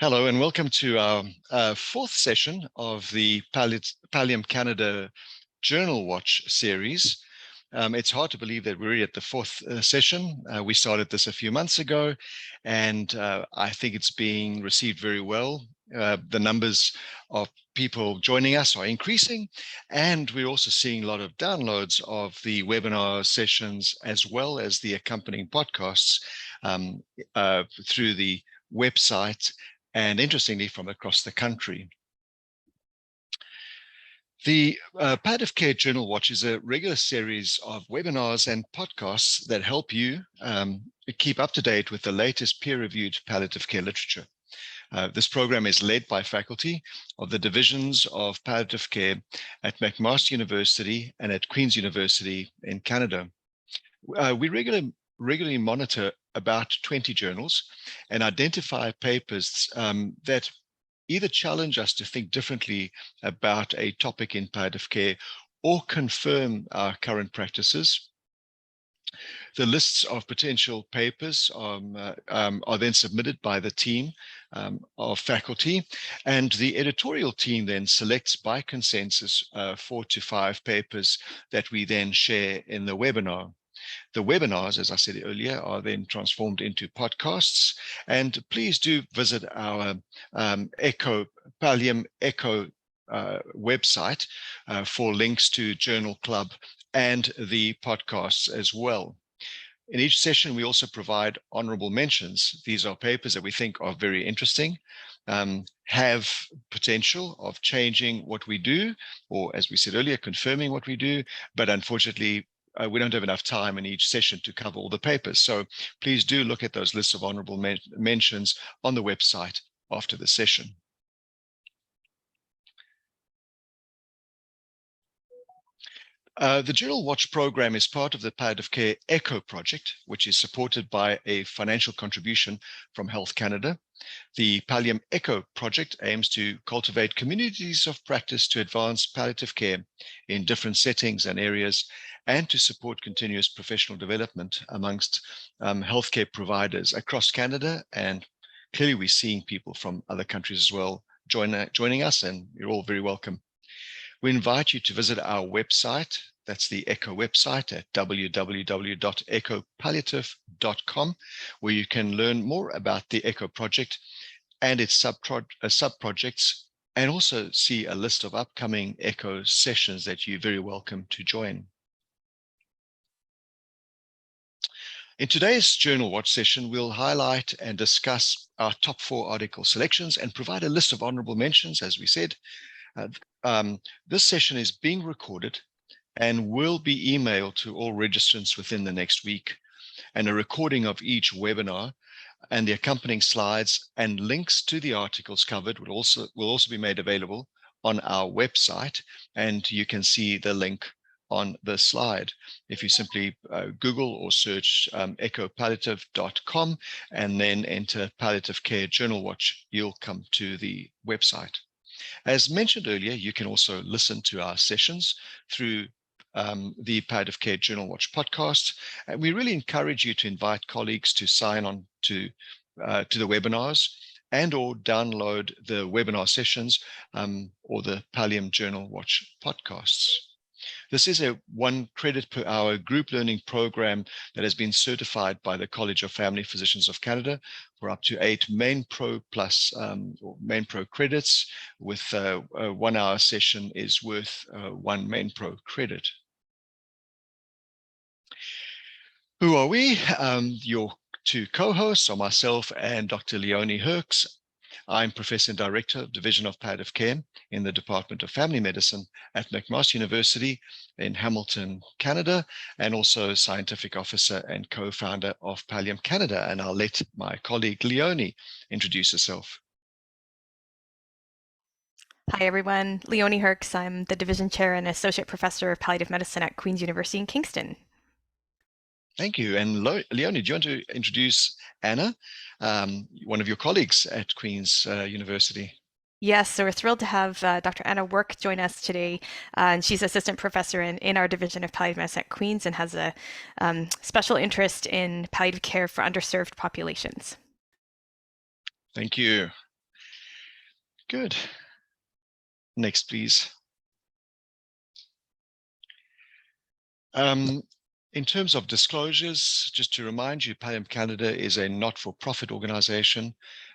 Hello and welcome to our fourth session of the Pallium Canada Journal Watch series. It's hard to believe that we're already at the fourth session. We started this a few months ago, and I think it's being received very well. The numbers of people joining us are increasing, and we're also seeing a lot of downloads of the webinar sessions as well as the accompanying podcasts through the website, and interestingly, from across the country. The Palliative Care Journal Watch is a regular series of webinars and podcasts that help you keep up to date with the latest peer-reviewed palliative care literature. This program is led by faculty of the divisions of palliative care at McMaster University and at Queen's University in Canada. We regularly monitor about 20 journals and identify papers that either challenge us to think differently about a topic in palliative care or confirm our current practices. The lists of potential papers are then submitted by the team of faculty, and the editorial team then selects by consensus 4 to 5 papers that we then share in the webinar. The webinars, as I said earlier, are then transformed into podcasts, and please do visit our Pallium Echo website for links to Journal Club and the podcasts as well. In each session, we also provide honorable mentions. These are papers that we think are very interesting, have potential of changing what we do, or as we said earlier, confirming what we do, but unfortunately, we don't have enough time in each session to cover all the papers. So please do look at those lists of honorable mentions on the website after the session. The Journal Watch program is part of the Palliative Care ECHO project, which is supported by a financial contribution from Health Canada. The Pallium ECHO project aims to cultivate communities of practice to advance palliative care in different settings and areas, and to support continuous professional development amongst healthcare providers across Canada. And clearly we're seeing people from other countries as well joining us, and you're all very welcome. We invite you to visit our website. That's the ECHO website at www.echopalliative.com, where you can learn more about the ECHO project and its sub-projects, and also see a list of upcoming ECHO sessions that you're very welcome to join. In today's Journal Watch session, we'll highlight and discuss our top 4 article selections and provide a list of honorable mentions, as we said. This session is being recorded and will be emailed to all registrants within the next week. And a recording of each webinar and the accompanying slides and links to the articles covered will also be made available on our website, and you can see the link on the slide. If you simply Google or search echopalliative.com and then enter Palliative Care Journal Watch, you'll come to the website. As mentioned earlier, you can also listen to our sessions through the Palliative Care Journal Watch podcast. And we really encourage you to invite colleagues to sign on to the webinars and or download the webinar sessions or the Pallium Journal Watch podcasts. This is a 1 credit per hour group learning program that has been certified by the College of Family Physicians of Canada for up to 8 Main Pro Plus or Main Pro credits, with a 1 hour session is worth 1 Main Pro credit. Who are we? Your 2 co-hosts are myself and Dr. Leonie Herx. I'm Professor and Director of Division of Palliative Care in the Department of Family Medicine at McMaster University in Hamilton, Canada, and also Scientific Officer and Co-founder of Pallium Canada. And I'll let my colleague Leonie introduce herself. Hi, everyone. Leonie Herx. I'm the Division Chair and Associate Professor of Palliative Medicine at Queen's University in Kingston. Thank you. And Leonie, do you want to introduce Anna, one of your colleagues at Queen's University? Yes, so we're thrilled to have Dr. Anna Work join us today. And she's assistant professor in our division of palliative medicine at Queen's and has a special interest in palliative care for underserved populations. Thank you. Good. Next, please. In terms of disclosures, just to remind you, Palliative Canada is a not-for-profit organization.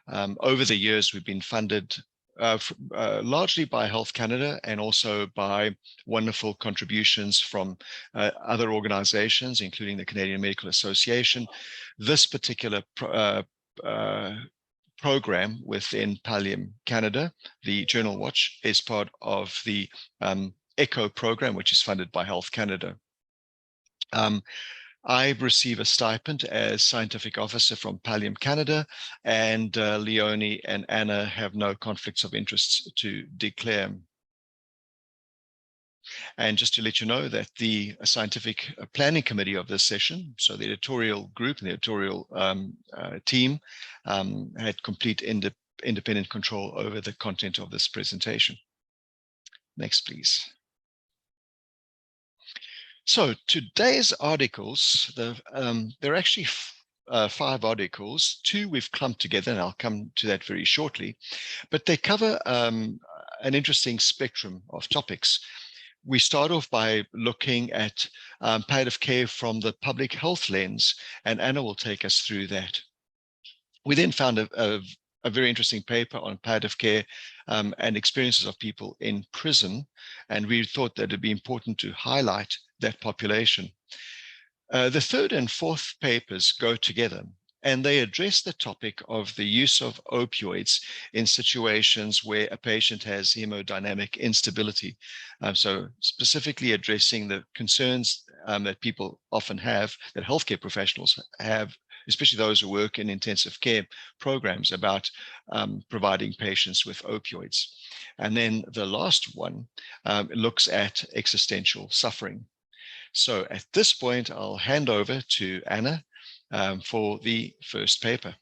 Over the years, we've been funded largely by Health Canada and also by wonderful contributions from other organizations, including the Canadian Medical Association. This particular program within Palliative Canada, the Journal Watch, is part of the ECHO program, which is funded by Health Canada. I receive a stipend as scientific officer from Palliative Canada, and Leonie and Anna have no conflicts of interest to declare. And just to let you know that the scientific planning committee of this session, so the editorial group and the editorial team, had complete independent control over the content of this presentation. Next, please. So today's articles, there are actually 5 articles. 2 we've clumped together, and I'll come to that very shortly, but they cover an interesting spectrum of topics. We start off by looking at palliative care from the public health lens, and Anna will take us through that. We then found a very interesting paper on palliative care and experiences of people in prison, and we thought that it'd be important to highlight that population. The 3rd and 4th papers go together, and they address the topic of the use of opioids in situations where a patient has hemodynamic instability. So specifically addressing the concerns that people often have, that healthcare professionals have, especially those who work in intensive care programs, about providing patients with opioids. And then the last one looks at existential suffering. So at this point, I'll hand over to Anna for the first paper.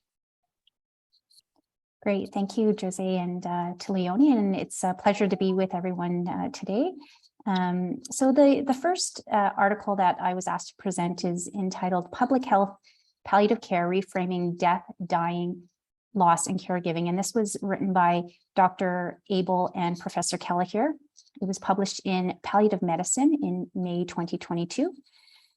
Great, thank you, Jose, and to Leonie, and it's a pleasure to be with everyone today. So the first article that I was asked to present is entitled Public Health Palliative Care, Reframing Death, Dying, Loss, and Caregiving. And this was written by Dr. Abel and Professor Kelleher. It was published in Palliative Medicine in May 2022.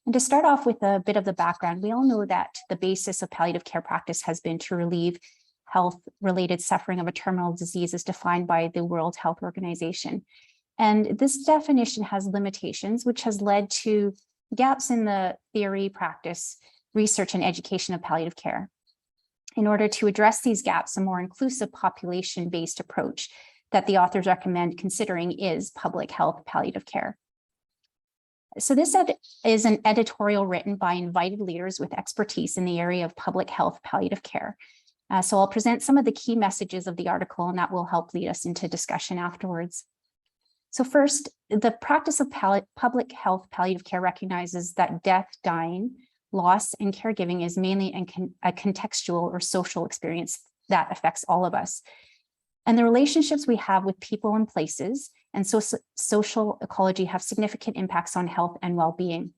And to start off with a bit of the background, we all know that the basis of palliative care practice has been to relieve health-related suffering of a terminal disease as defined by the World Health Organization. And this definition has limitations, which has led to gaps in the theory, practice, research, and education of palliative care. In order to address these gaps, a more inclusive population-based approach that the authors recommend considering is public health palliative care. So this is an editorial written by invited leaders with expertise in the area of public health palliative care. So I'll present some of the key messages of the article, and that will help lead us into discussion afterwards. So first, the practice of public health palliative care recognizes that death, dying, loss, and caregiving is mainly a contextual or social experience that affects all of us. And the relationships we have with people and places and social ecology have significant impacts on health and well-being.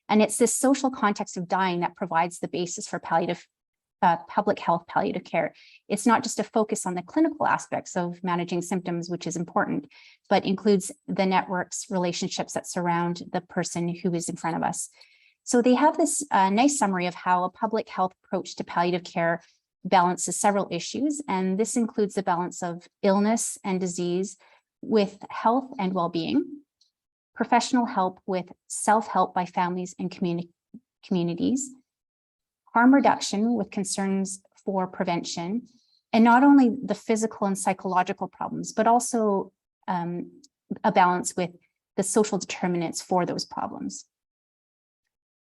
And it's this social context of dying that provides the basis for public health palliative care. It's not just a focus on the clinical aspects of managing symptoms, which is important, but includes the networks, relationships that surround the person who is in front of us. So they have this nice summary of how a public health approach to palliative care balances several issues, and this includes the balance of illness and disease with health and well-being, professional help with self-help by families and communities, harm reduction with concerns for prevention, and not only the physical and psychological problems, but also a balance with the social determinants for those problems.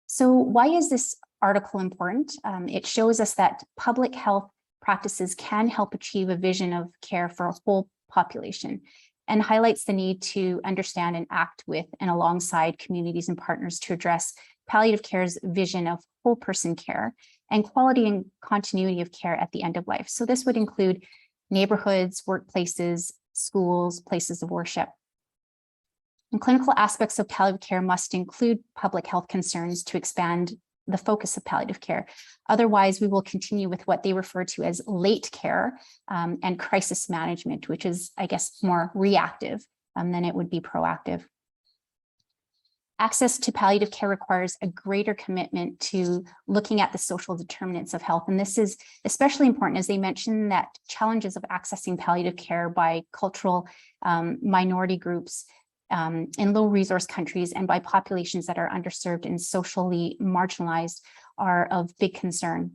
So why is this article important? It shows us that public health practices can help achieve a vision of care for a whole population, and highlights the need to understand and act with and alongside communities and partners to address palliative care's vision of whole person care and quality and continuity of care at the end of life. So this would include neighborhoods, workplaces, schools, places of worship. And clinical aspects of palliative care must include public health concerns to expand the focus of palliative care. Otherwise, we will continue with what they refer to as late care and crisis management, which is, I guess, more reactive than it would be proactive. Access to palliative care requires a greater commitment to looking at the social determinants of health. And this is especially important as they mention that challenges of accessing palliative care by cultural minority groups in low resource countries and by populations that are underserved and socially marginalized are of big concern.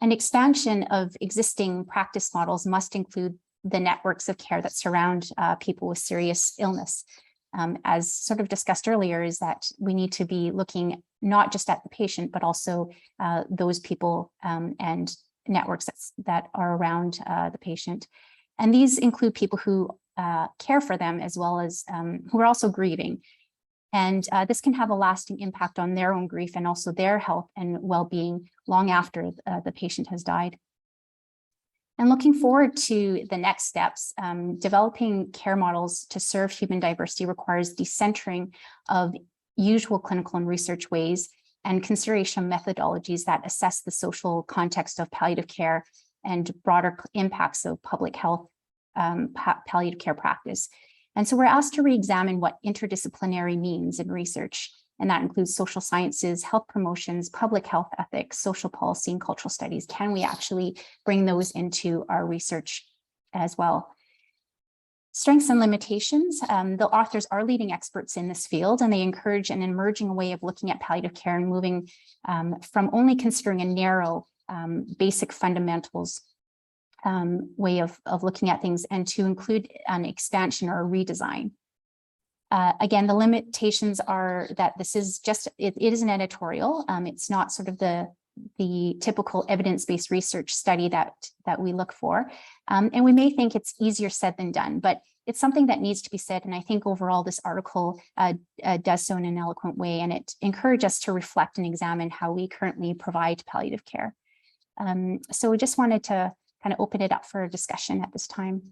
An expansion of existing practice models must include the networks of care that surround people with serious illness. As sort of discussed earlier, is that we need to be looking not just at the patient, but also those people and networks that are around the patient. And these include people who care for them, as well as who are also grieving. And this can have a lasting impact on their own grief and also their health and well-being long after the patient has died. And looking forward to the next steps, developing care models to serve human diversity requires decentering of usual clinical and research ways and consideration of methodologies that assess the social context of palliative care and broader impacts of public health palliative care practice. And so we're asked to re-examine what interdisciplinary means in research. And that includes social sciences, health promotions, public health ethics, social policy, and cultural studies. Can we actually bring those into our research as well? Strengths and limitations. The authors are leading experts in this field, and they encourage an emerging way of looking at palliative care and moving from only considering a narrow basic fundamentals way of looking at things and to include an expansion or a redesign. Again, the limitations are that this is just, it is an editorial. It's not sort of the typical evidence-based research study that we look for. And we may think it's easier said than done, but it's something that needs to be said. And I think overall this article does so in an eloquent way, and it encourages us to reflect and examine how we currently provide palliative care. So we just wanted to kind of open it up for a discussion at this time.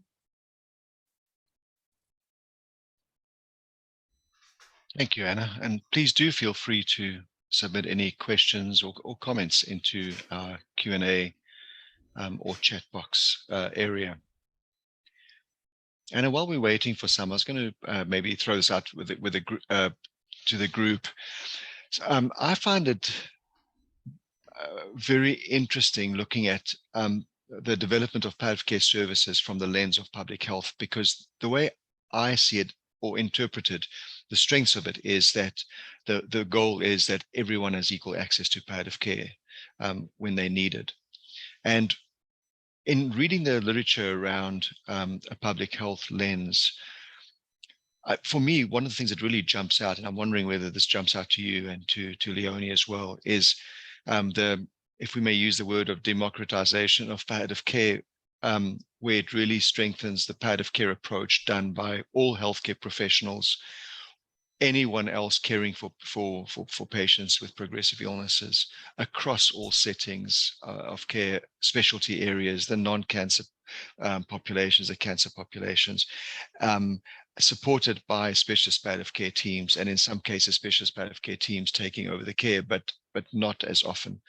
Thank you, Anna. And please do feel free to submit any questions or comments into our Q&A or chat box area. Anna, while we're waiting for some, I was going to maybe throw this out to the group. I find it very interesting looking at the development of palliative care services from the lens of public health, because the way I see it or interpret it, the strengths of it is that the goal is that everyone has equal access to palliative care when they need it. And in reading the literature around a public health lens, for me, one of the things that really jumps out, and I'm wondering whether this jumps out to you and to Leonie as well, is if we may use the word of democratization of palliative care, where it really strengthens the palliative care approach done by all healthcare professionals, anyone else caring for patients with progressive illnesses across all settings of care, specialty areas, the non-cancer populations, the cancer populations, supported by specialist palliative care teams, and in some cases, specialist palliative care teams taking over the care, but not as often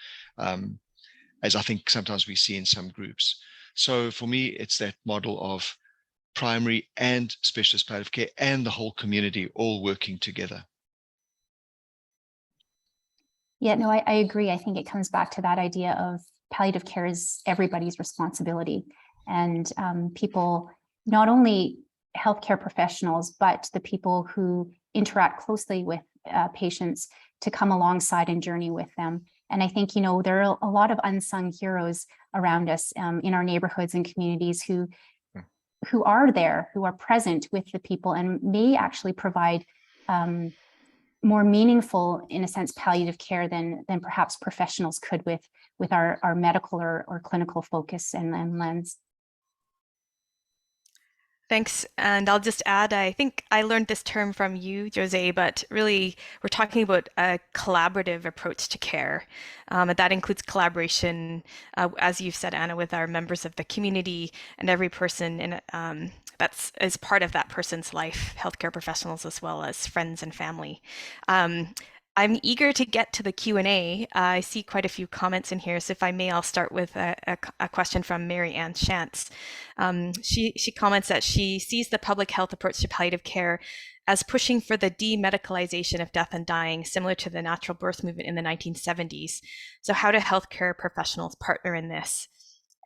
as I think sometimes we see in some groups. So for me, it's that model of primary and specialist palliative care and the whole community all working together. Yeah, no, I agree. I think it comes back to that idea of palliative care is everybody's responsibility. And people, not only healthcare professionals, but the people who interact closely with patients to come alongside and journey with them. And I think, there are a lot of unsung heroes around us in our neighborhoods and communities who are there, who are present with the people and may actually provide more meaningful, in a sense, palliative care than perhaps professionals could with our medical or clinical focus and lens. Thanks. And I'll just add, I think I learned this term from you, José, but really we're talking about a collaborative approach to care. And that includes collaboration, as you've said, Anna, with our members of the community and every person that's as part of that person's life, healthcare professionals as well as friends and family. I'm eager to get to the Q&A. I see quite a few comments in here, so if I may, I'll start with a question from Mary Ann Shantz. She comments that she sees the public health approach to palliative care as pushing for the demedicalization of death and dying, similar to the natural birth movement in the 1970s. So how do healthcare professionals partner in this?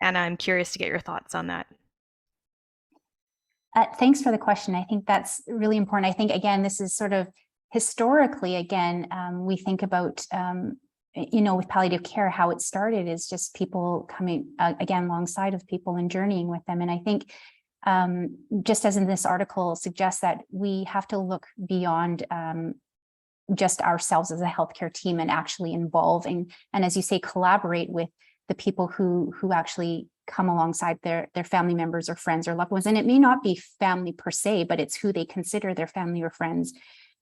And I'm curious to get your thoughts on that. Thanks for the question. I think that's really important. I think, again, this is sort of historically, again, we think about, with palliative care, how it started is just people coming, again, alongside of people and journeying with them. And I think, just as in this article suggests, that we have to look beyond just ourselves as a healthcare team and actually involving, and as you say, collaborate with the people who actually come alongside their family members or friends or loved ones. And it may not be family per se, but it's who they consider their family or friends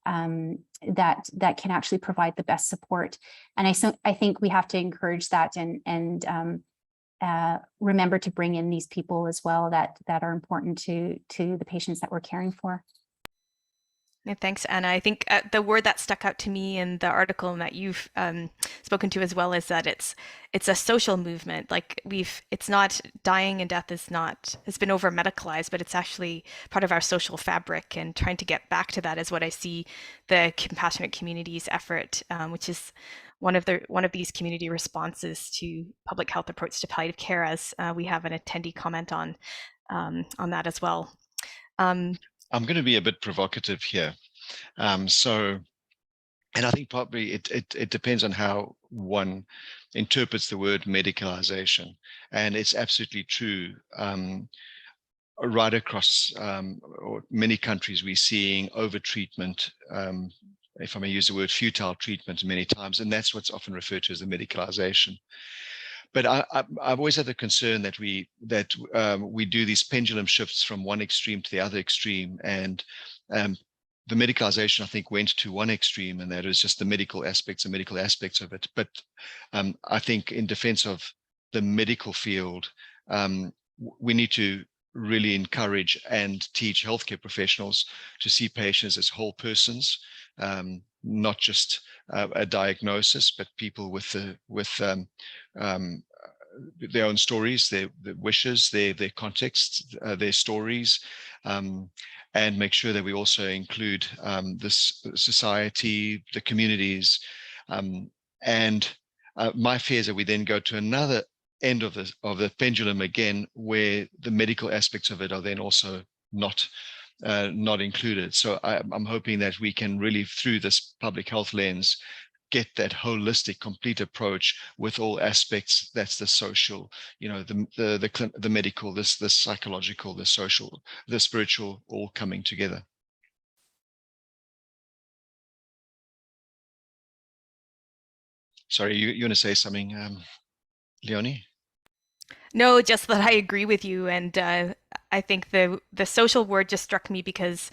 that can actually provide the best support. And I think we have to encourage that and remember to bring in these people as well that are important to the patients that we're caring for. Thanks, Anna. I think the word that stuck out to me in the article and that you've spoken to as well is that it's a social movement. Like it's not, dying and death has been over medicalized, but it's actually part of our social fabric, and trying to get back to that is what I see the compassionate communities effort, which is one of these community responses to public health approach to palliative care, as we have an attendee comment on that as well. I'm going to be a bit provocative here. And I think probably it depends on how one interprets the word medicalization. And it's absolutely true. Right across or many countries, we're seeing over-treatment, if I may use the word futile treatment many times, and that's what's often referred to as the medicalization. But I've always had the concern that we do these pendulum shifts from one extreme to the other extreme, and the medicalization, I think, went to one extreme, and that is just the medical aspects of it. But I think, in defense of the medical field, we need to really encourage and teach healthcare professionals to see patients as whole persons, not just a diagnosis, but people with their own stories, their wishes, their contexts, their stories, and make sure that we also include this society, the communities, and my fear is that we then go to another end of the pendulum again, where the medical aspects of it are then also not included. So I'm hoping that we can really, through this public health lens, get that holistic, complete approach with all aspects. That's the social, the medical, the psychological, the social, the spiritual, all coming together. Sorry, you want to say something, Leonie? No, just that I agree with you, and I think the social word just struck me because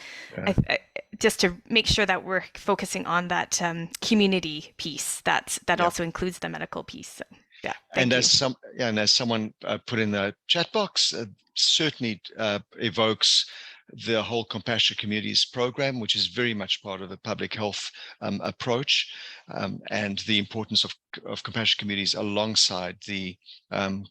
just to make sure that we're focusing on that community piece that also includes the medical piece. So, yeah, and as someone put in the chat box, certainly evokes the whole Compassionate Communities program, which is very much part of the public health approach, and the importance of compassionate communities alongside the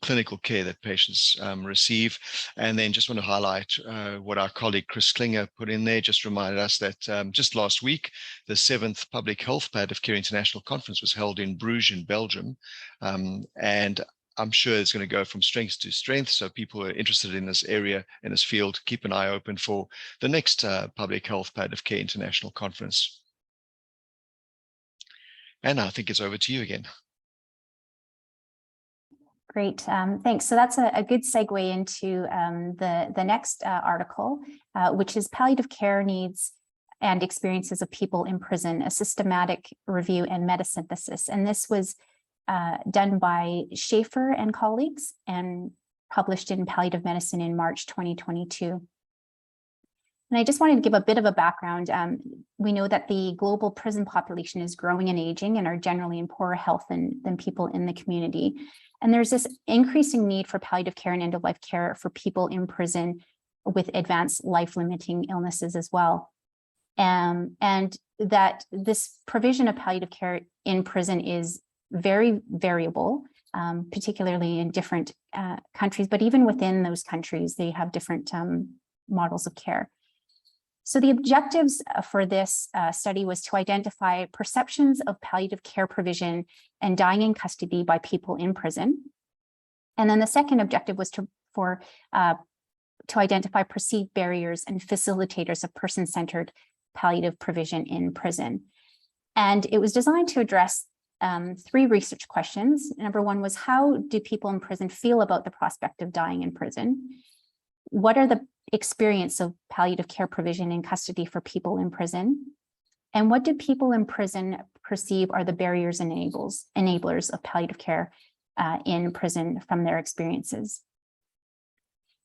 clinical care that patients receive. And then just want to highlight what our colleague Chris Klinger put in there, just reminded us that just last week, the 7th Public Health Palliative Care International Conference was held in Bruges in Belgium, and I'm sure it's going to go from strength to strength. So people who are interested in this area, in this field, keep an eye open for the next Public Health Palliative Care International Conference. Anna, I think it's over to you again. Great, thanks. So that's a good segue into the next article, which is Palliative Care Needs and Experiences of People in Prison, a Systematic Review and Metasynthesis. And this was done by Schaefer and colleagues and published in Palliative Medicine in March 2022. And I just wanted to give a bit of a background. We know that the global prison population is growing and aging and are generally in poorer health than people in the community. And there's this increasing need for palliative care and end-of-life care for people in prison with advanced life-limiting illnesses as well. and that this provision of palliative care in prison is very variable, particularly in different countries, but even within those countries, they have different models of care. So the objectives for this study was to identify perceptions of palliative care provision and dying in custody by people in prison. And then the second objective was to identify perceived barriers and facilitators of person-centered palliative provision in prison. And it was designed to address three research questions. Number one was, how do people in prison feel about the prospect of dying in prison? What are the experience of palliative care provision in custody for people in prison? And what do people in prison perceive are the barriers and enablers of palliative care in prison from their experiences?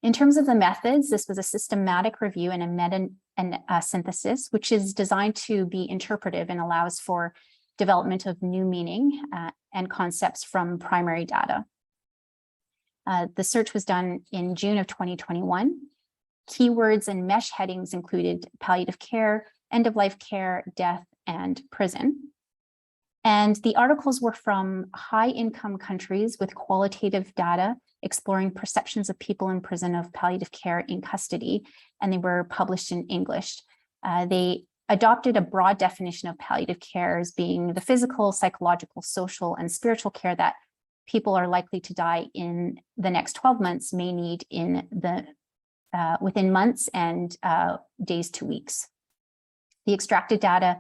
In terms of the methods, this was a systematic review and a meta-synthesis, which is designed to be interpretive and allows for development of new meaning and concepts from primary data. The search was done in June of 2021. Keywords and mesh headings included palliative care, end-of-life care, death, and prison. And the articles were from high-income countries with qualitative data exploring perceptions of people in prison of palliative care in custody, and they were published in English. They adopted a broad definition of palliative care as being the physical, psychological, social, and spiritual care that people are likely to die in the next 12 months may need in the within months and days to weeks. The extracted data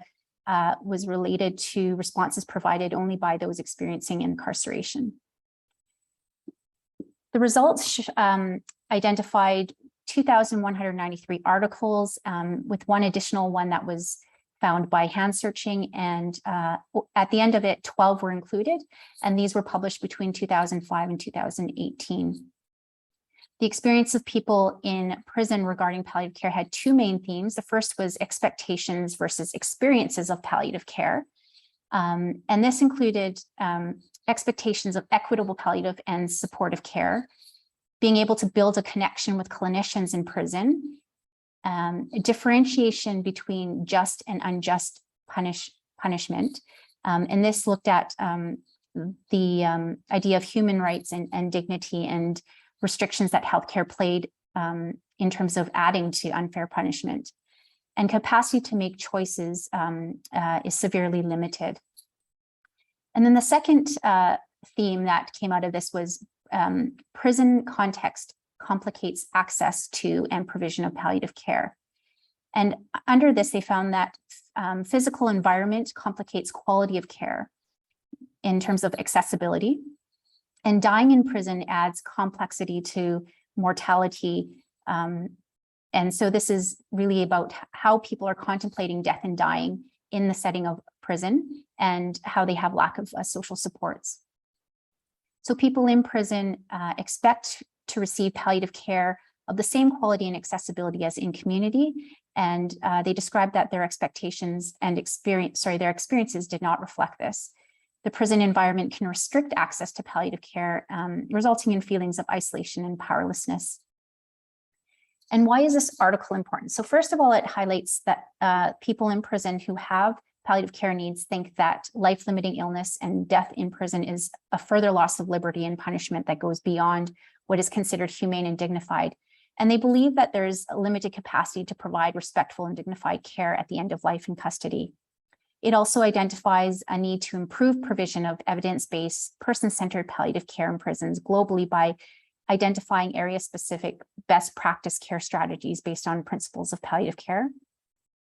was related to responses provided only by those experiencing incarceration. The results identified 2,193 articles, with one additional one that was found by hand searching, and at the end of it, 12 were included, and these were published between 2005 and 2018. The experience of people in prison regarding palliative care had two main themes. The first was expectations versus experiences of palliative care. And this included expectations of equitable palliative and supportive care, being able to build a connection with clinicians in prison, differentiation between just and unjust punishment. And this looked at the idea of human rights and dignity and restrictions that healthcare played in terms of adding to unfair punishment. And capacity to make choices is severely limited. And then the second theme that came out of this was prison context complicates access to and provision of palliative care. And under this, they found that physical environment complicates quality of care in terms of accessibility. And dying in prison adds complexity to mortality. And so this is really about how people are contemplating death and dying in the setting of prison and how they have lack of social supports. So people in prison expect to receive palliative care of the same quality and accessibility as in community. And they described that their expectations and their experiences did not reflect this. The prison environment can restrict access to palliative care, resulting in feelings of isolation and powerlessness. And why is this article important? So first of all, it highlights that people in prison who have palliative care needs think that life-limiting illness and death in prison is a further loss of liberty and punishment that goes beyond what is considered humane and dignified. And they believe that there's a limited capacity to provide respectful and dignified care at the end of life in custody. It also identifies a need to improve provision of evidence-based, person-centered palliative care in prisons globally by identifying area-specific best practice care strategies based on principles of palliative care.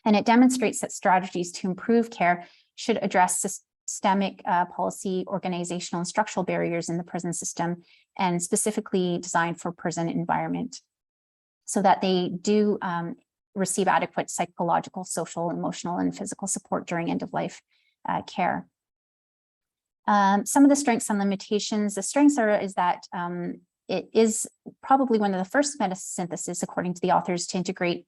And it demonstrates that strategies to improve care should address systemic policy, organizational, and structural barriers in the prison system, and specifically designed for prison environment, so that they do receive adequate psychological, social, emotional, and physical support during end-of-life care. Some of the strengths and limitations. The strengths is that it is probably one of the first meta-synthesis, according to the authors, to integrate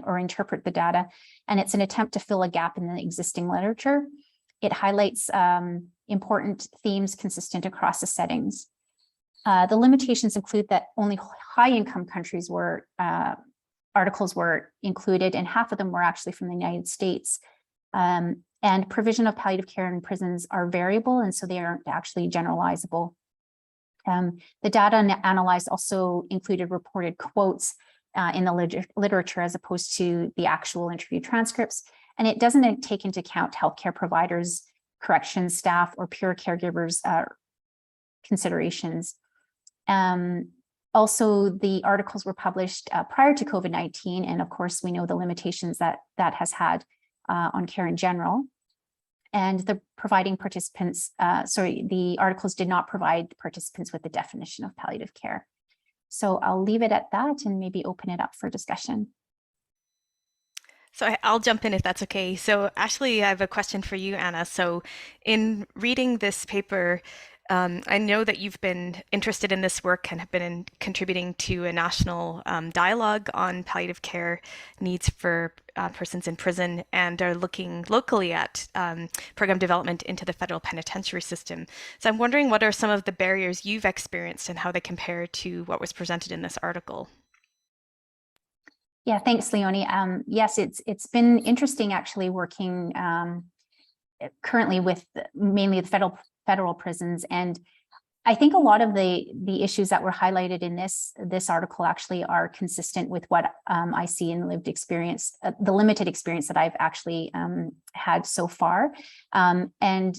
or interpret the data, and it's an attempt to fill a gap in the existing literature. It highlights important themes consistent across the settings. The limitations include that only high-income countries were articles were included, and half of them were actually from the United States. And provision of palliative care in prisons are variable, and so they aren't actually generalizable. The data analyzed also included reported quotes in the literature as opposed to the actual interview transcripts, and it doesn't take into account healthcare providers, corrections staff, or peer caregivers considerations. Also, the articles were published prior to COVID-19, and of course, we know the limitations that has had on care in general. And the articles did not provide participants with the definition of palliative care. So I'll leave it at that and maybe open it up for discussion. So I'll jump in if that's okay. So Ashley, I have a question for you, Anna. So in reading this paper, I know that you've been interested in this work and have been contributing to a national dialogue on palliative care needs for persons in prison, and are looking locally at program development into the federal penitentiary system. So I'm wondering, what are some of the barriers you've experienced and how they compare to what was presented in this article? Yeah, thanks, Leonie. Yes, it's been interesting actually working currently with mainly the federal prisons, and I think a lot of the issues that were highlighted in this article actually are consistent with what I see in lived experience, the limited experience that I've actually had so far. And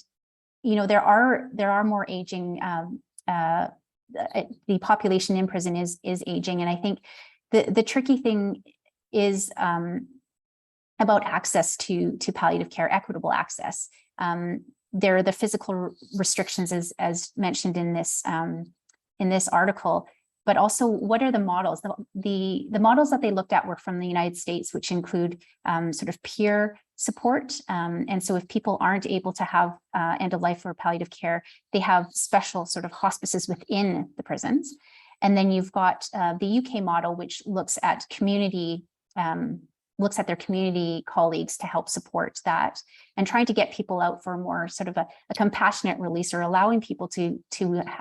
you know, there are more aging. The population in prison is aging, and I think the tricky thing is about access to palliative care, equitable access. There are the physical restrictions as mentioned in this article, but also what are the models? The models that they looked at were from the United States, which include sort of peer support. And so if people aren't able to have end of life or palliative care, they have special sort of hospices within the prisons. And then you've got the UK model, which looks at their community colleagues to help support that, and trying to get people out for more sort of a compassionate release, or allowing people to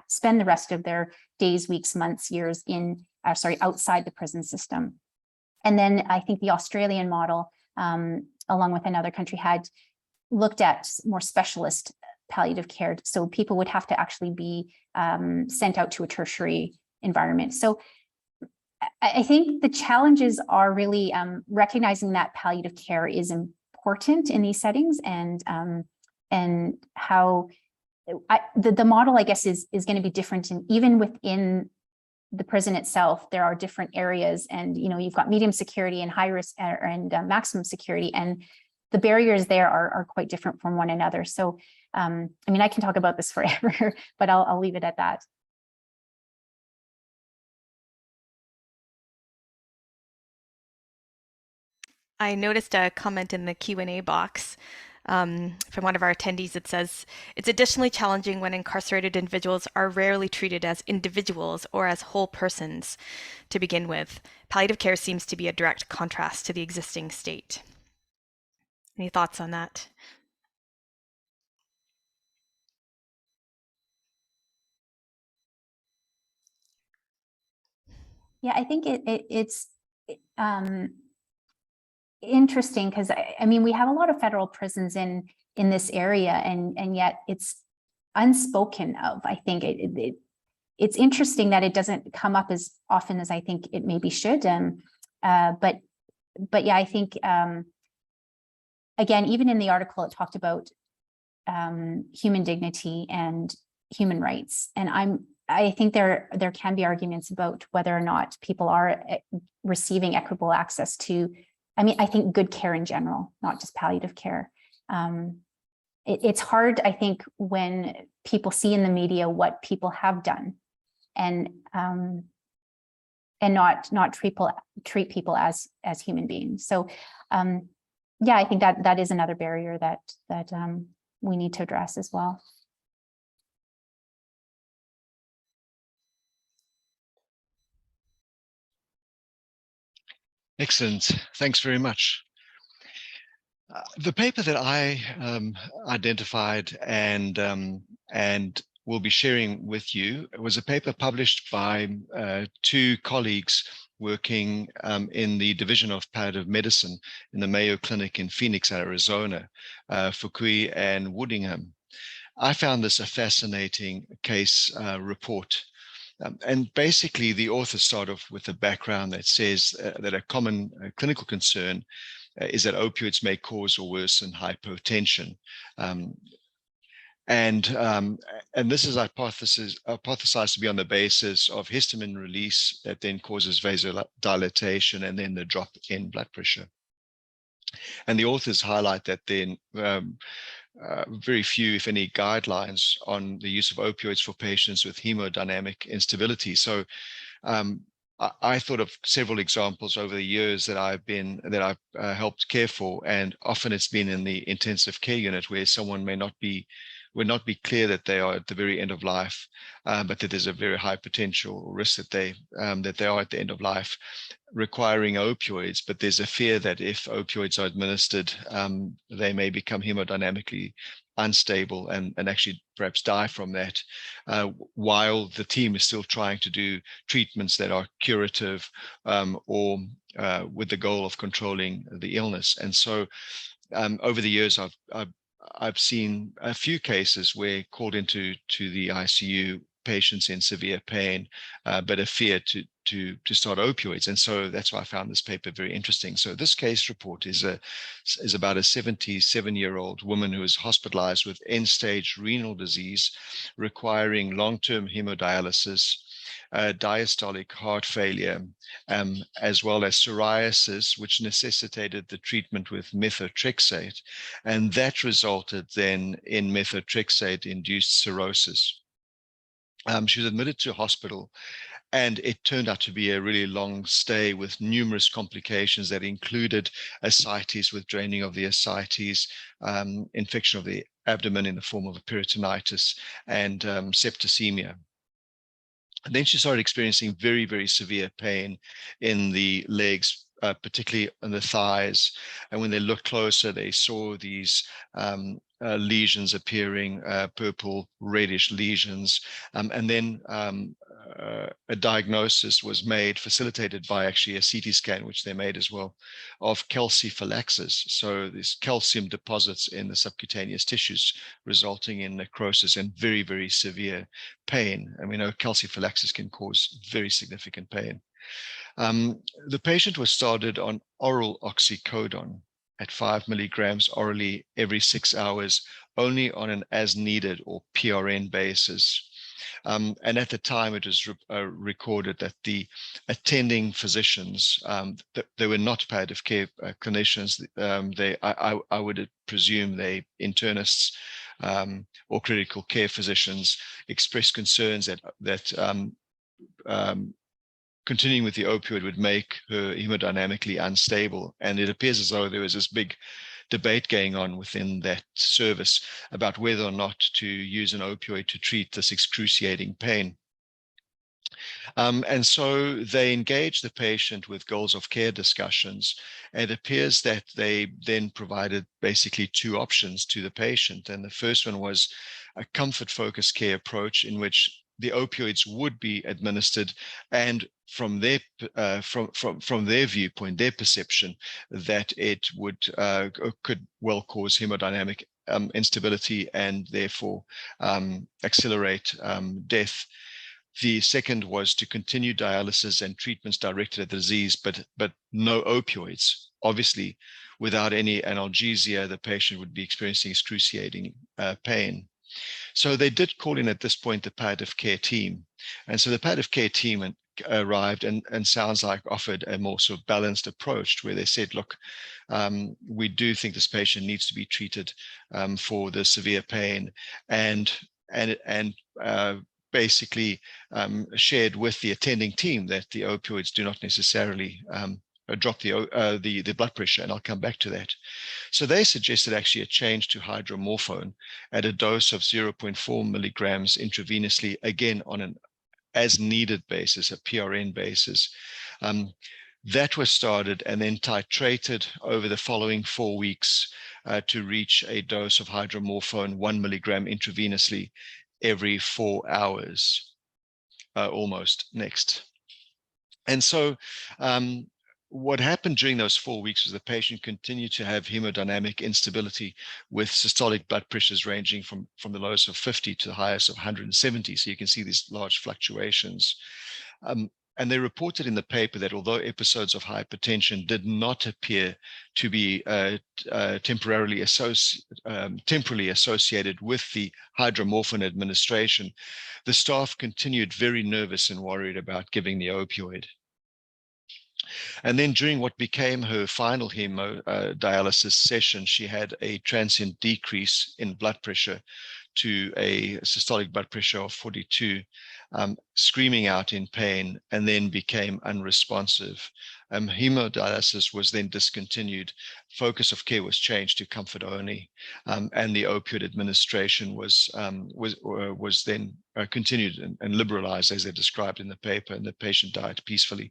spend the rest of their days, weeks, months, years outside the prison system. And then I think the Australian model, along with another country, had looked at more specialist palliative care. So people would have to actually be sent out to a tertiary environment. So I think the challenges are really recognizing that palliative care is important in these settings, and how the model, I guess, is going to be different. And even within the prison itself, there are different areas, and you know, you've got medium security and high risk and maximum security, and the barriers there are quite different from one another. So, I mean, I can talk about this forever, but I'll leave it at that. I noticed a comment in the Q&A box from one of our attendees that says, it's additionally challenging when incarcerated individuals are rarely treated as individuals or as whole persons to begin with. Palliative care seems to be a direct contrast to the existing state. Any thoughts on that? Yeah, I think it's interesting, because I mean, we have a lot of federal prisons in this area, and yet it's unspoken of. I think it's interesting that it doesn't come up as often as I think it maybe should. But yeah, I think again, even in the article, it talked about human dignity and human rights, and I think there can be arguments about whether or not people are receiving equitable access to, I mean, I think good care in general, not just palliative care. It's hard, I think, when people see in the media what people have done, and not treat people as human beings. So yeah, I think that is another barrier that we need to address as well. Excellent. Thanks very much. The paper that I identified and will be sharing with you was a paper published by two colleagues working in the Division of Palliative Medicine in the Mayo Clinic in Phoenix, Arizona, Fukui and Woodingham. I found this a fascinating case report. And basically, the authors start off with a background that says that a common clinical concern is that opioids may cause or worsen hypotension. And this is hypothesized to be on the basis of histamine release that then causes vasodilatation and then the drop in blood pressure. And the authors highlight that then very few, if any, guidelines on the use of opioids for patients with hemodynamic instability. So I thought of several examples over the years that I've helped care for, and often it's been in the intensive care unit where someone would not be clear that they are at the very end of life, but that there's a very high potential risk that they are at the end of life, requiring opioids. But there's a fear that if opioids are administered, they may become hemodynamically unstable and actually perhaps die from that, while the team is still trying to do treatments that are curative or with the goal of controlling the illness. And so over the years, I've seen a few cases where called into the ICU, patients in severe pain, but a fear to start opioids. And so that's why I found this paper very interesting. So this case report is about a 77-year-old woman who was hospitalized with end-stage renal disease, requiring long-term hemodialysis, diastolic heart failure, as well as psoriasis, which necessitated the treatment with methotrexate. And that resulted then in methotrexate-induced cirrhosis. She was admitted to hospital, and it turned out to be a really long stay with numerous complications that included ascites with draining of the ascites, infection of the abdomen in the form of a peritonitis, and septicemia. And then she started experiencing very, very severe pain in the legs, particularly in the thighs. And when they looked closer, they saw these lesions appearing, purple, reddish lesions. And then a diagnosis was made, facilitated by actually a CT scan, which they made as well, of calciphylaxis. So these calcium deposits in the subcutaneous tissues, resulting in necrosis and very, very severe pain. And we know calciphylaxis can cause very significant pain. The patient was started on oral oxycodone at 5 milligrams orally every 6 hours, only on an as-needed or PRN basis. And at the time, it was recorded that the attending physicians, they were not palliative care clinicians. I would presume they internists or critical care physicians, expressed concerns that continuing with the opioid would make her hemodynamically unstable. And it appears as though there was this big debate going on within that service about whether or not to use an opioid to treat this excruciating pain. And so they engaged the patient with goals of care discussions. It appears that they then provided basically two options to the patient. And the first one was a comfort-focused care approach in which the opioids would be administered, and from their viewpoint, their perception, that it could well cause hemodynamic instability and therefore accelerate death. The second was to continue dialysis and treatments directed at the disease, but no opioids. Obviously, without any analgesia, the patient would be experiencing excruciating pain. So they did call in at this point the palliative care team. And so the palliative care team arrived and sounds like offered a more sort of balanced approach, where they said, look, we do think this patient needs to be treated for the severe pain, and basically shared with the attending team that the opioids do not necessarily drop the blood pressure, and I'll come back to that. So they suggested actually a change to hydromorphone at a dose of 0.4 milligrams intravenously, again on an as-needed basis, a PRN basis. That was started and then titrated over the following 4 weeks to reach a dose of hydromorphone 1 milligram intravenously every 4 hours, almost. Next. And so what happened during those 4 weeks was the patient continued to have hemodynamic instability with systolic blood pressures ranging from the lowest of 50 to the highest of 170. So you can see these large fluctuations. And they reported in the paper that although episodes of hypertension did not appear to be temporarily associated with the hydromorphine administration, the staff continued very nervous and worried about giving the opioid. And then during what became her final hemodialysis session, she had a transient decrease in blood pressure to a systolic blood pressure of 42, screaming out in pain, and then became unresponsive. Hemodialysis was then discontinued. Focus of care was changed to comfort only, and the opioid administration was then continued and liberalized, as they described in the paper, and the patient died peacefully.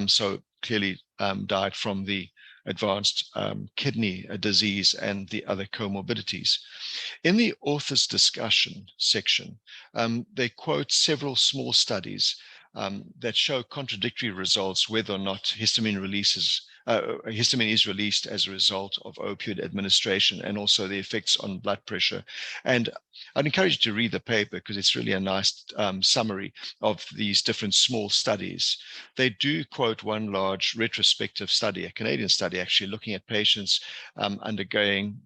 So clearly died from the advanced kidney disease and the other comorbidities. In the author's discussion section, they quote several small studies that show contradictory results whether or not histamine is released as a result of opioid administration, and also the effects on blood pressure. And I'd encourage you to read the paper because it's really a nice summary of these different small studies. They do quote one large retrospective study, a Canadian study actually, looking at patients undergoing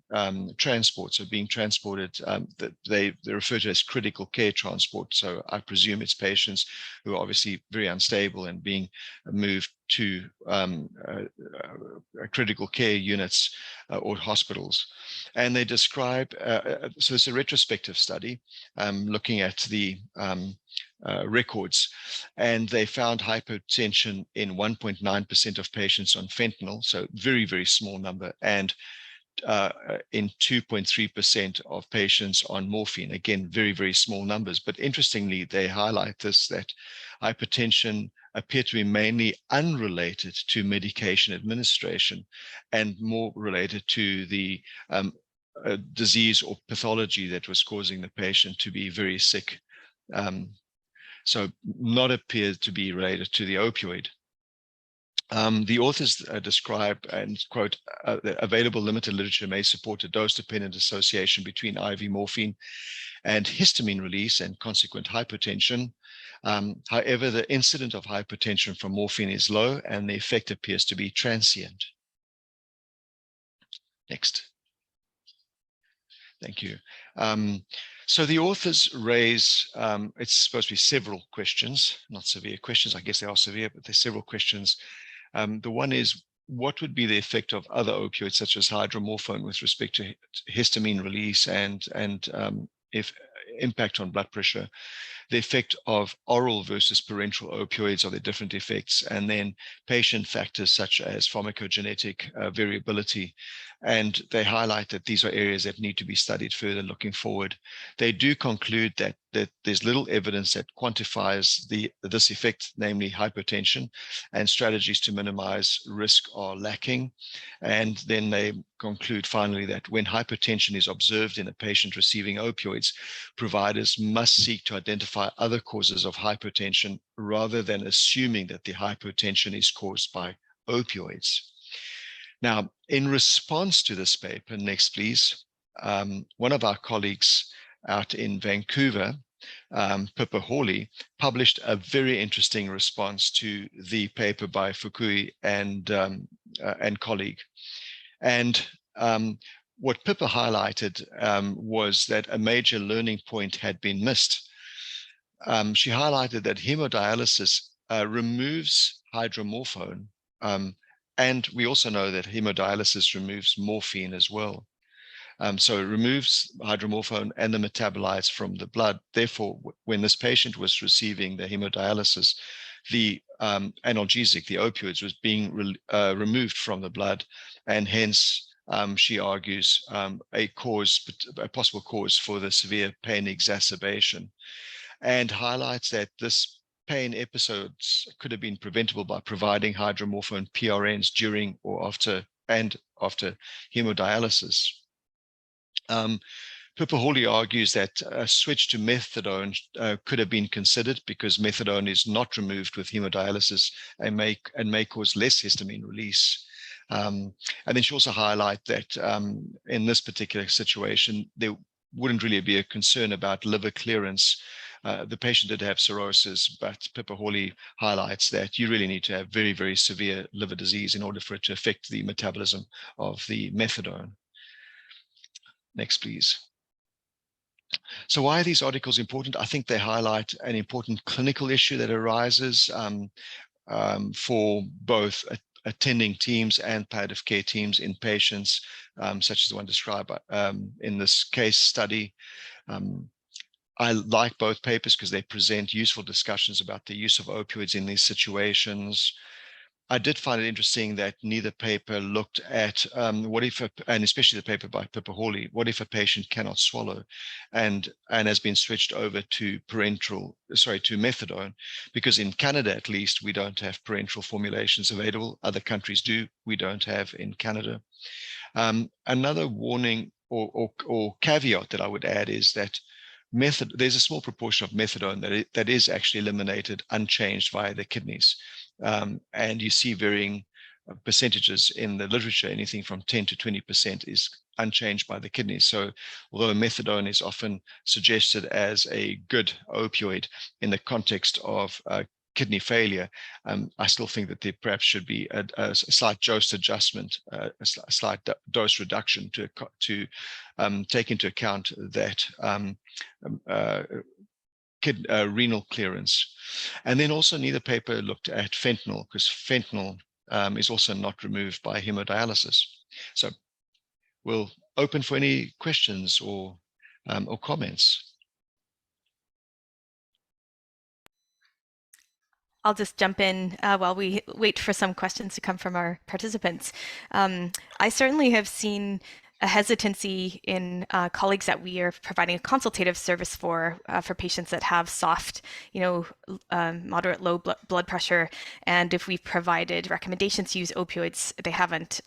transport, so being transported, that they refer to as critical care transport. So I presume it's patients who are obviously very unstable and being moved to critical care units or hospitals. And they describe, so it's a retrospective study looking at the records, and they found hypotension in 1.9% of patients on fentanyl, so very, very small number, and in 2.3% of patients on morphine. Again, very, very small numbers. But interestingly, they highlight this, that hypertension appear to be mainly unrelated to medication administration and more related to the disease or pathology that was causing the patient to be very sick. So not appeared to be related to the opioid. The authors describe and quote, the available limited literature may support a dose-dependent association between IV morphine and histamine release and consequent hypotension. However, the incidence of hypertension from morphine is low and the effect appears to be transient. Next. Thank you. So the authors raise, it's supposed to be several questions, not severe questions. I guess they are severe, but there's several questions. The one is, what would be the effect of other opioids such as hydromorphone with respect to histamine release and if impact on blood pressure? The effect of oral versus parenteral opioids, are there different effects? And then patient factors such as pharmacogenetic variability. And they highlight that these are areas that need to be studied further looking forward. They do conclude that there's little evidence that quantifies this effect, namely hypertension, and strategies to minimize risk are lacking. And then they conclude finally that when hypertension is observed in a patient receiving opioids, providers must seek to identify other causes of hypertension rather than assuming that the hypertension is caused by opioids. Now, in response to this paper, next please, one of our colleagues out in Vancouver, Pippa Hawley, published a very interesting response to the paper by Fukui and colleague. And what Pippa highlighted was that a major learning point had been missed. She highlighted that hemodialysis removes hydromorphone, and we also know that hemodialysis removes morphine as well. So it removes hydromorphone and the metabolites from the blood. Therefore, when this patient was receiving the hemodialysis, the analgesic, the opioids, was being removed from the blood, and hence she argues a possible cause for the severe pain exacerbation, and highlights that this pain episodes could have been preventable by providing hydromorphone PRNs during or after hemodialysis. Pippa Hawley argues that a switch to methadone could have been considered because methadone is not removed with hemodialysis and may cause less histamine release. And then she also highlights that in this particular situation, there wouldn't really be a concern about liver clearance. The patient did have cirrhosis, but Pippa Hawley highlights that you really need to have very, very severe liver disease in order for it to affect the metabolism of the methadone. Next, please. So why are these articles important? I think they highlight an important clinical issue that arises for both attending teams and palliative care teams in patients, such as the one described in this case study. I like both papers because they present useful discussions about the use of opioids in these situations. I did find it interesting that neither paper looked at what if, and especially the paper by Pippa Hawley, what if a patient cannot swallow and has been switched over to methadone, because in Canada, at least, we don't have parenteral formulations available. Other countries do. We don't have in Canada. Another warning or caveat that I would add is that there's a small proportion of methadone that is actually eliminated unchanged via the kidneys. And you see varying percentages in the literature, anything from 10 to 20% is unchanged by the kidneys. So although methadone is often suggested as a good opioid in the context of kidney failure, I still think that there perhaps should be a slight dose adjustment, a slight dose reduction to take into account that renal clearance. And then also neither paper looked at fentanyl, because fentanyl is also not removed by hemodialysis. So we'll open for any questions or comments. I'll just jump in while we wait for some questions to come from our participants. I certainly have seen a hesitancy in colleagues that we are providing a consultative service for patients that have soft, moderate low blood pressure. And if we've provided recommendations to use opioids, they haven't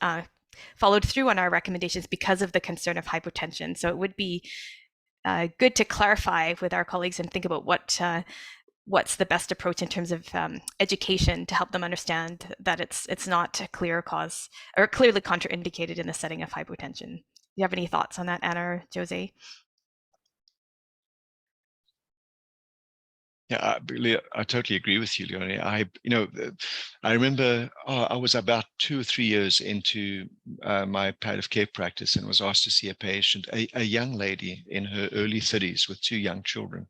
followed through on our recommendations because of the concern of hypotension. So it would be good to clarify with our colleagues and think about what's the best approach in terms of education to help them understand that it's not a clear cause or clearly contraindicated in the setting of hypotension. Do you have any thoughts on that, Anna or Jose? Yeah, I totally agree with you, Leonie. I remember I was about 2 or 3 years into my palliative care practice and was asked to see a patient, a young lady in her early 30s with 2 young children,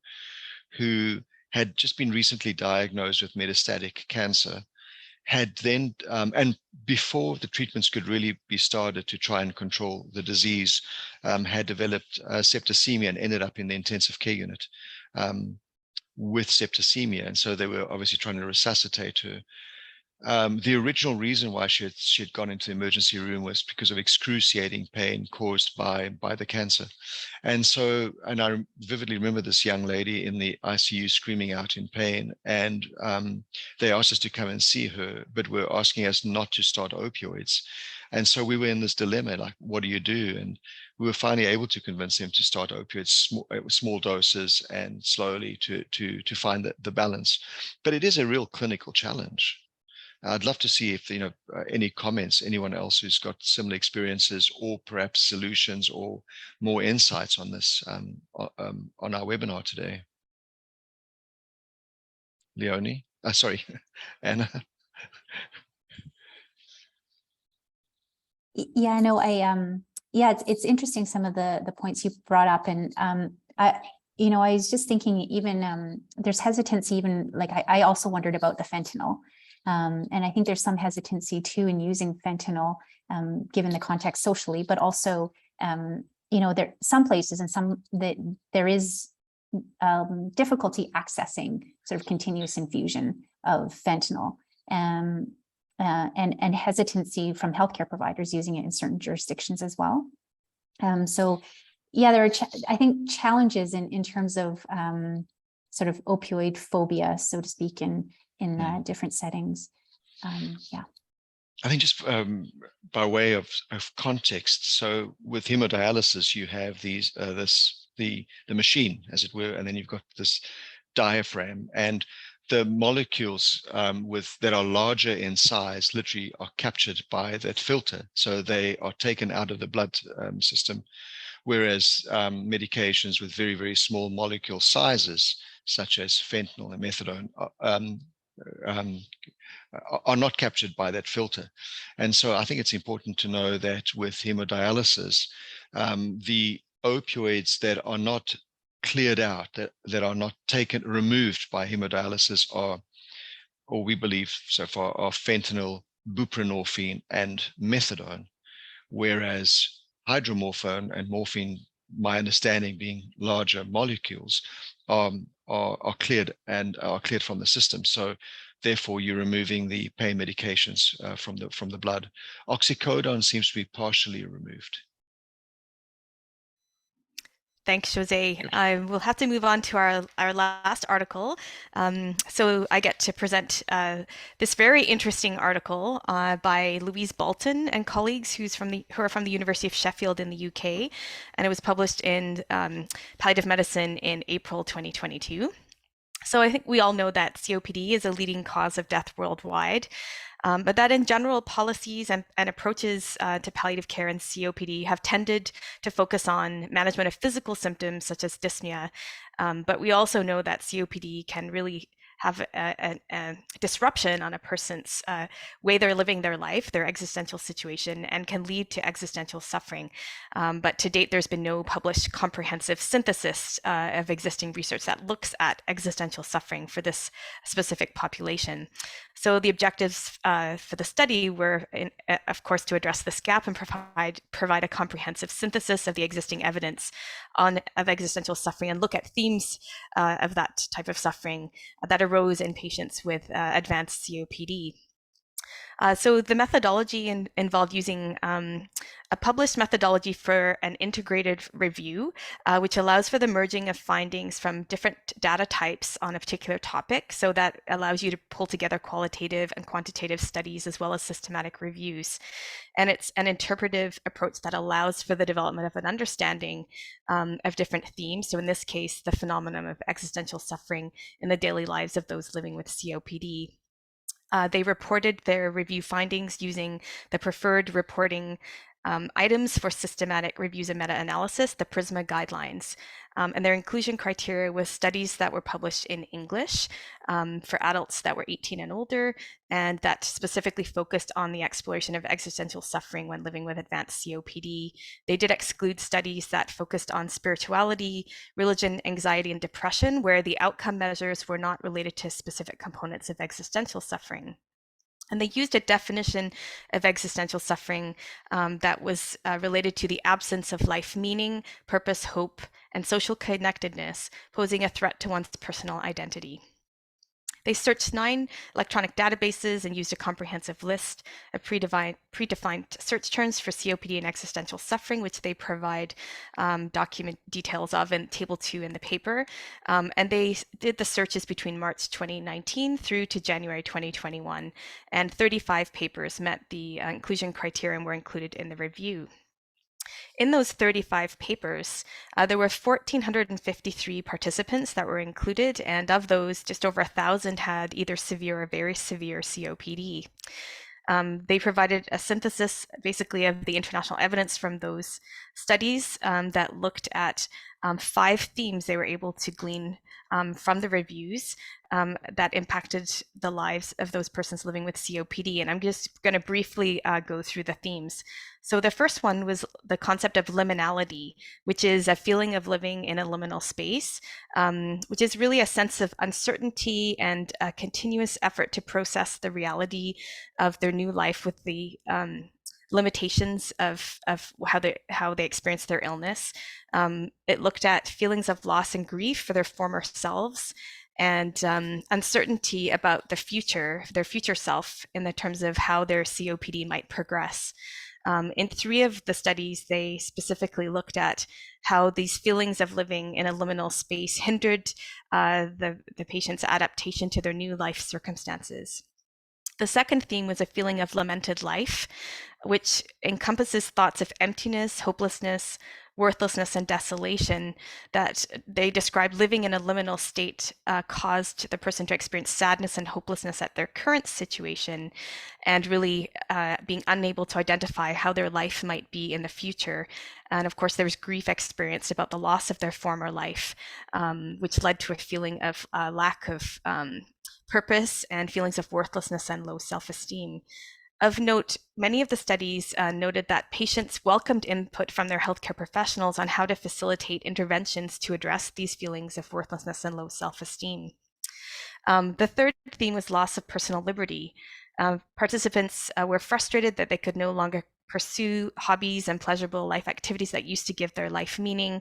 who had just been recently diagnosed with metastatic cancer, had then, and before the treatments could really be started to try and control the disease, had developed septicemia and ended up in the intensive care unit with septicemia. And so they were obviously trying to resuscitate her. The original reason why she had gone into the emergency room was because of excruciating pain caused by the cancer. And I vividly remember this young lady in the ICU screaming out in pain, and they asked us to come and see her, but were asking us not to start opioids. And so we were in this dilemma, like, what do you do? And we were finally able to convince them to start opioids, small doses and slowly to find the balance. But it is a real clinical challenge. I'd love to see if any comments, anyone else who's got similar experiences or perhaps solutions or more insights on this on our webinar today. Leonie, sorry, Anna. Yeah, no, it's interesting some of the points you brought up, and I was just thinking even there's hesitancy, even like I also wondered about the fentanyl. And I think there's some hesitancy too in using fentanyl, given the context socially, but also, there some places and some that there is difficulty accessing sort of continuous infusion of fentanyl, and hesitancy from healthcare providers using it in certain jurisdictions as well. So, yeah, there are I think challenges in terms of sort of opioid phobia, so to speak, in different settings. Yeah. I think just by way of context, so with hemodialysis, you have these the machine, as it were, and then you've got this diaphragm, and the molecules that are larger in size literally are captured by that filter, so they are taken out of the blood system. Whereas medications with very, very small molecule sizes, such as fentanyl and methadone, are not captured by that filter. And so I think it's important to know that with hemodialysis, the opioids that are not cleared out, that are not removed by hemodialysis are, or we believe so far, are fentanyl, buprenorphine, and methadone. Whereas hydromorphone and morphine, my understanding being larger molecules, are cleared and are cleared from the system. So therefore, you're removing the pain medications from the blood. Oxycodone seems to be partially removed. Thanks, Jose. We'll have to move on to our last article. So I get to present this very interesting article by Louise Bolton and colleagues who are from the University of Sheffield in the UK, and it was published in Palliative Medicine in April 2022. So I think we all know that COPD is a leading cause of death worldwide. But that in general, policies and approaches to palliative care in COPD have tended to focus on management of physical symptoms such as dyspnea. But we also know that COPD can really have a disruption on a person's way they're living their life, their existential situation, and can lead to existential suffering. But to date, there's been no published comprehensive synthesis of existing research that looks at existential suffering for this specific population. So the objectives for the study were, of course, to address this gap and provide a comprehensive synthesis of the existing evidence of existential suffering and look at themes of that type of suffering that arose in patients with advanced COPD. So the methodology involved using a published methodology for an integrated review, which allows for the merging of findings from different data types on a particular topic. So that allows you to pull together qualitative and quantitative studies as well as systematic reviews. And it's an interpretive approach that allows for the development of an understanding of different themes. So in this case, the phenomenon of existential suffering in the daily lives of those living with COPD. They reported their review findings using the preferred reporting items for systematic reviews and meta-analysis, the PRISMA guidelines. And their inclusion criteria was studies that were published in English for adults that were 18 and older, and that specifically focused on the exploration of existential suffering when living with advanced COPD. They did exclude studies that focused on spirituality, religion, anxiety, and depression, where the outcome measures were not related to specific components of existential suffering. And they used a definition of existential suffering that was related to the absence of life meaning, purpose, hope, and social connectedness, posing a threat to one's personal identity. They searched 9 electronic databases and used a comprehensive list of predefined search terms for COPD and existential suffering, which they provide document details of in Table 2 in the paper. And they did the searches between March 2019 through to January 2021, and 35 papers met the inclusion criteria and were included in the review. In those 35 papers, there were 1,453 participants that were included, and of those, just over 1,000 had either severe or very severe COPD. They provided a synthesis, basically, of the international evidence from those studies that looked at 5 themes they were able to glean from the reviews that impacted the lives of those persons living with COPD. And I'm just going to briefly go through the themes. So the first one was the concept of liminality, which is a feeling of living in a liminal space, which is really a sense of uncertainty and a continuous effort to process the reality of their new life with the limitations of how they experience their illness. It looked at feelings of loss and grief for their former selves, and uncertainty about their future self in the terms of how their COPD might progress. In 3 of the studies, they specifically looked at how these feelings of living in a liminal space hindered the patient's adaptation to their new life circumstances. The second theme was a feeling of lamented life, which encompasses thoughts of emptiness, hopelessness, worthlessness, and desolation that they describe living in a liminal state caused the person to experience sadness and hopelessness at their current situation and really being unable to identify how their life might be in the future. And of course, there was grief experienced about the loss of their former life, which led to a feeling of lack of purpose and feelings of worthlessness and low self-esteem. Of note, many of the studies noted that patients welcomed input from their healthcare professionals on how to facilitate interventions to address these feelings of worthlessness and low self-esteem. The third theme was loss of personal liberty. Participants were frustrated that they could no longer pursue hobbies and pleasurable life activities that used to give their life meaning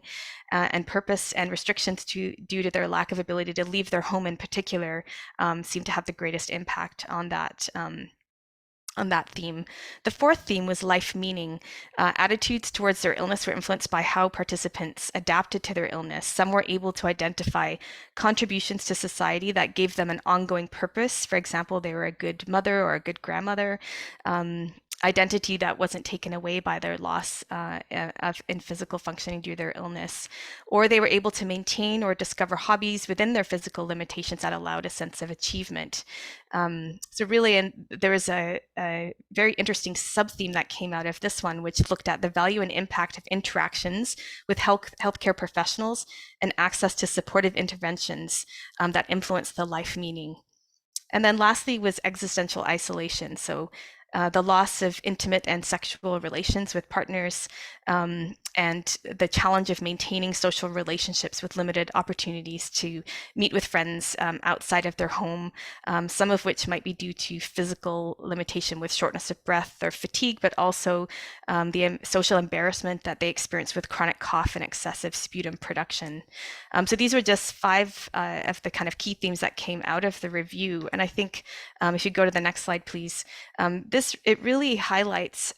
and purpose, and restrictions due to their lack of ability to leave their home in particular seemed to have the greatest impact on that theme. The fourth theme was life meaning. Attitudes towards their illness were influenced by how participants adapted to their illness. Some were able to identify contributions to society that gave them an ongoing purpose. For example, they were a good mother or a good grandmother. Identity that wasn't taken away by their loss in physical functioning due to their illness, or they were able to maintain or discover hobbies within their physical limitations that allowed a sense of achievement. So really, and there was a very interesting sub-theme that came out of this one, which looked at the value and impact of interactions with healthcare professionals and access to supportive interventions that influence the life meaning. And then lastly was existential isolation. So the loss of intimate and sexual relations with partners, and the challenge of maintaining social relationships with limited opportunities to meet with friends outside of their home, some of which might be due to physical limitation with shortness of breath or fatigue, but also the social embarrassment that they experience with chronic cough and excessive sputum production. So these were just 5 of the kind of key themes that came out of the review. And I think if you go to the next slide, please, it really highlights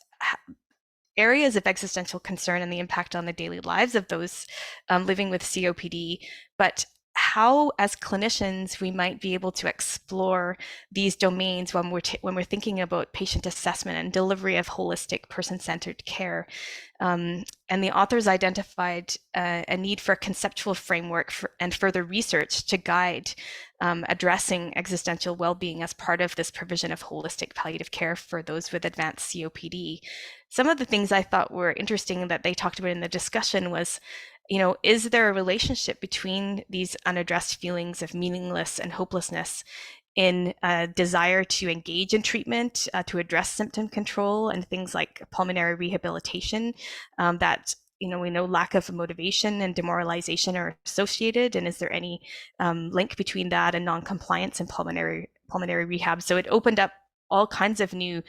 areas of existential concern and the impact on the daily lives of those living with COPD, but how, as clinicians, we might be able to explore these domains when we're thinking about patient assessment and delivery of holistic, person-centered care. And the authors identified a need for a conceptual framework and further research to guide addressing existential well-being as part of this provision of holistic palliative care for those with advanced COPD. Some of the things I thought were interesting that they talked about in the discussion was, is there a relationship between these unaddressed feelings of meaningless and hopelessness in a desire to engage in treatment, to address symptom control and things like pulmonary rehabilitation, that we know lack of motivation and demoralization are associated, and is there any link between that and non-compliance in pulmonary rehab? So it opened up all kinds of new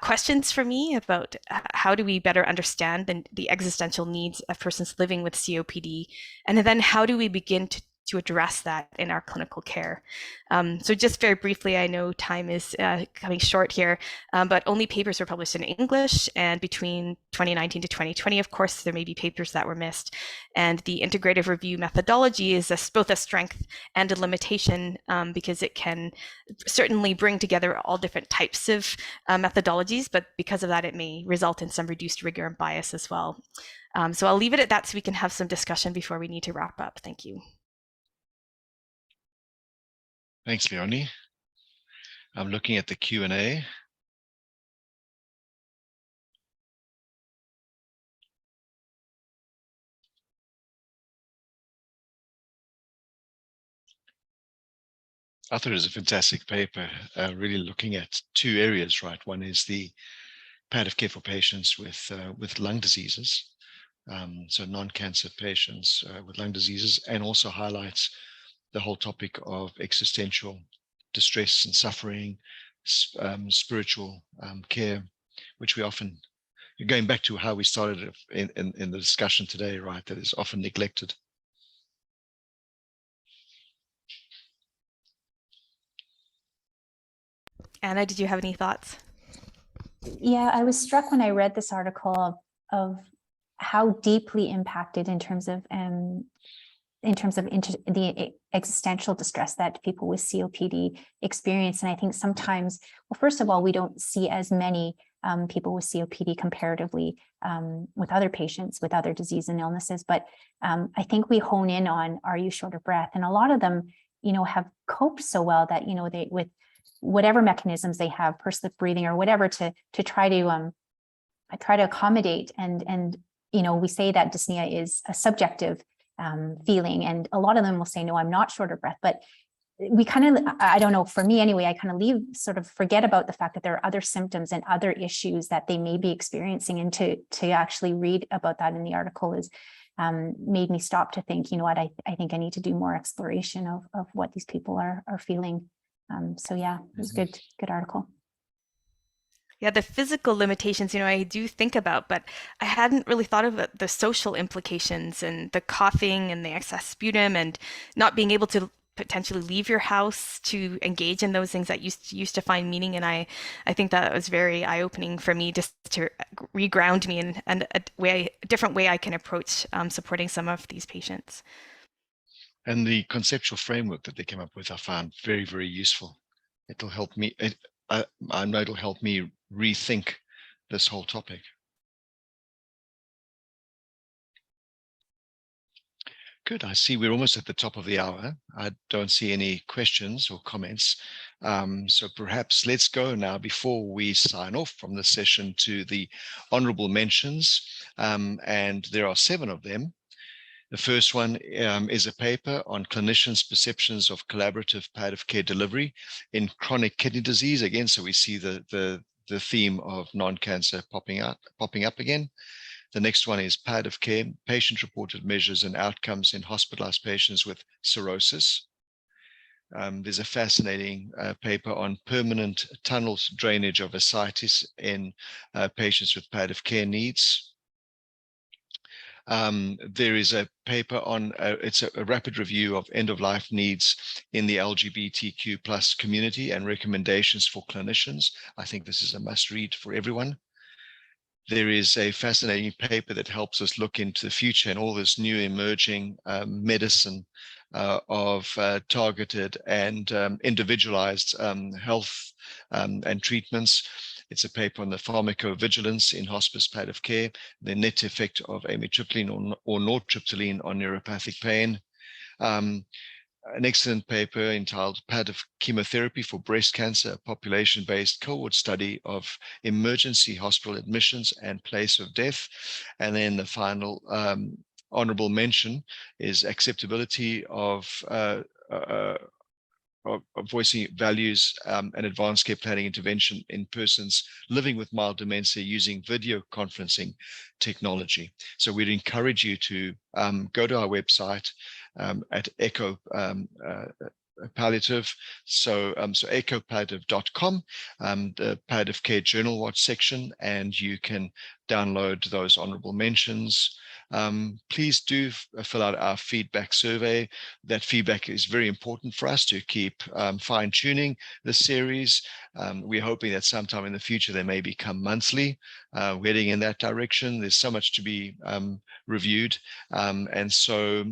questions for me about how do we better understand the existential needs of persons living with COPD, and then how do we begin to address that in our clinical care. So just very briefly, I know time is coming short here, but only papers were published in English, and between 2019 to 2020, of course, there may be papers that were missed. And the integrative review methodology is both a strength and a limitation, because it can certainly bring together all different types of methodologies, but because of that, it may result in some reduced rigor and bias as well. So I'll leave it at that so we can have some discussion before we need to wrap up. Thank you. Thanks, Leonie. I'm looking at the Q&A. I thought it was a fantastic paper, really looking at 2 areas, right? One is the palliative care for patients with lung diseases, so non-cancer patients with lung diseases, and also highlights the whole topic of existential distress and suffering, spiritual care, which we often, going back to how we started in the discussion today, right, that is often neglected. Anna, did you have any thoughts? Yeah, I was struck when I read this article of how deeply impacted in terms of in terms of the existential distress that people with COPD experience. And I think sometimes, well, first of all, we don't see as many people with COPD comparatively with other patients with other disease and illnesses. But I think we hone in on, are you short of breath? And a lot of them, have coped so well that, they, with whatever mechanisms they have, pursed lip breathing or whatever, to try to accommodate. And we say that dyspnea is a subjective feeling, and a lot of them will say, no, I'm not short of breath. But we kind of, I don't know, for me anyway, I kind of forget about the fact that there are other symptoms and other issues that they may be experiencing. And to actually read about that in the article is made me stop to think, what, I think I need to do more exploration of what these people are feeling. So yeah, it was good article. Yeah, the physical limitations, I do think about, but I hadn't really thought of the social implications and the coughing and the excess sputum and not being able to potentially leave your house to engage in those things that used to find meaning. And I think that was very eye-opening for me, just to reground me in a different way I can approach supporting some of these patients. And the conceptual framework that they came up with, I found very, very useful. It'll help me. I know it'll help me rethink this whole topic. Good. I see we're almost at the top of the hour. I don't see any questions or comments. So perhaps let's go now, before we sign off from this session, to the honorable mentions. And there are 7 of them. The first one is a paper on clinicians' perceptions of collaborative palliative care delivery in chronic kidney disease. Again, so we see the theme of non-cancer popping up again. The next one is palliative care, patient-reported measures and outcomes in hospitalized patients with cirrhosis. There's a fascinating paper on permanent tunnel drainage of ascites in patients with palliative care needs. There is a paper on, it's a rapid review of end-of-life needs in the LGBTQ plus community and recommendations for clinicians. I think this is a must-read for everyone. There is a fascinating paper that helps us look into the future and all this new emerging medicine of targeted and individualized health and treatments. It's a paper on the pharmacovigilance in hospice palliative care, the net effect of amitriptyline or nortriptyline on neuropathic pain. An excellent paper entitled Palliative Chemotherapy for Breast Cancer, a population-based cohort study of emergency hospital admissions and place of death. And then the final honorable mention is acceptability of voicing values and advanced care planning intervention in persons living with mild dementia using video conferencing technology. So we'd encourage you to go to our website at Echo Palliative, so echopalliative.com, the Palliative Care Journal Watch section, and you can download those honorable mentions. Please do fill out our feedback survey. That feedback is very important for us to keep fine-tuning the series. We're hoping that sometime in the future they may become monthly. We're heading in that direction. There's so much to be reviewed, and so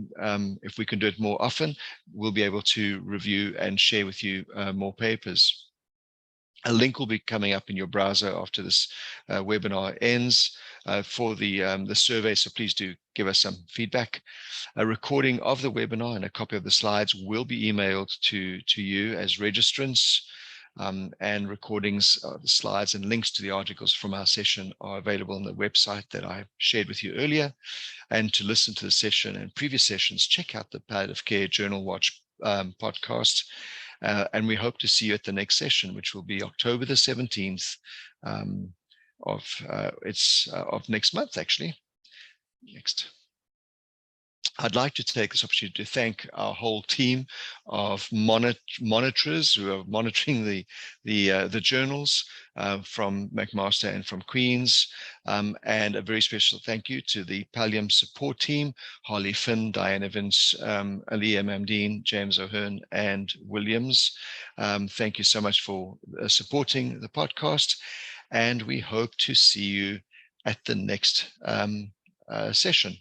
if we can do it more often, we'll be able to review and share with you more papers. A link will be coming up in your browser after this webinar ends for the survey, so please do give us some feedback. A recording of the webinar and a copy of the slides will be emailed to you as registrants, and recordings of the slides and links to the articles from our session are available on the website that I shared with you earlier. And to listen to the session and previous sessions, check out the Palliative Care Journal Watch podcast. And we hope to see you at the next session, which will be October the 17th of next month, actually. Next. I'd like to take this opportunity to thank our whole team of monitorers who are monitoring the journals from McMaster and from Queen's, and a very special thank you to the Pallium support team, Holly Finn, Diane Evans, Aliyah Mamdeen, James O'Hearn, and Williams. Thank you so much for supporting the podcast, and we hope to see you at the next session.